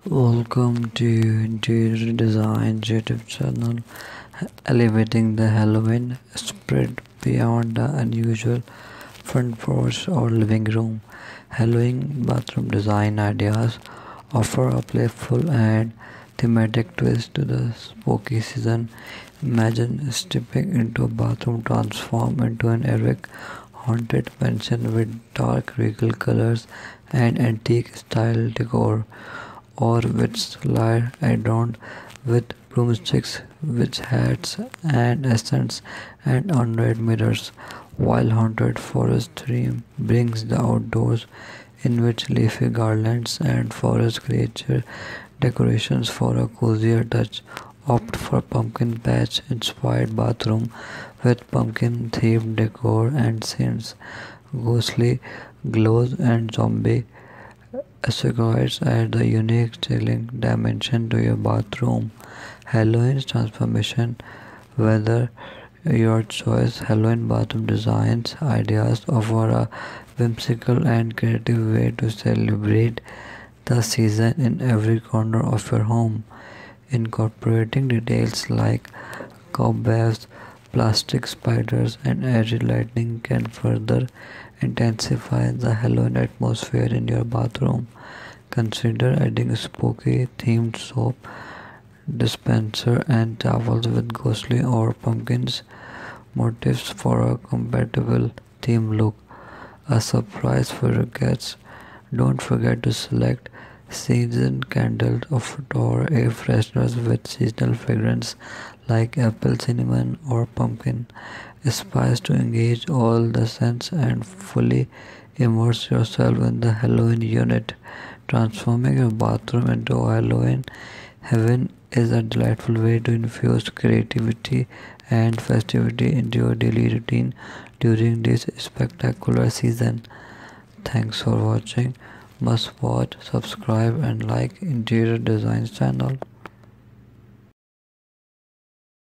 Welcome to Interior Design YouTube channel, elevating the Halloween spirit beyond the unusual front porch or living room. Halloween bathroom design ideas offer a playful and thematic twist to the spooky season. Imagine stepping into a bathroom transformed into an epic haunted mansion with dark regal colors and antique style decor, or witch lair adorned with broomsticks, witch hats, and essence and unread mirrors, while haunted forest theme brings the outdoors in which leafy garlands and forest creature decorations for a cozier touch. Opt for pumpkin patch inspired bathroom with pumpkin themed decor and scenes, ghostly glows and zombie Assegoids add a unique chilling dimension to your bathroom. Halloween's transformation, whether your choice, Halloween bathroom designs ideas offer a whimsical and creative way to celebrate the season in every corner of your home, incorporating details like cobwebs, plastic spiders, and airy lighting can further intensify the Halloween atmosphere in your bathroom. Consider adding a spooky themed soap dispenser and towels with ghostly or pumpkins motifs for a compatible theme look. A surprise for your guests. Don't forget to select seasoned candles or air fresheners with seasonal fragrance like apple, cinnamon, or pumpkin spice to engage all the scents and fully immerse yourself in the Halloween unit. Transforming your bathroom into Halloween heaven is a delightful way to infuse creativity and festivity into your daily routine during this spectacular season. Thanks for watching. Must watch, subscribe and like Interior Designs channel.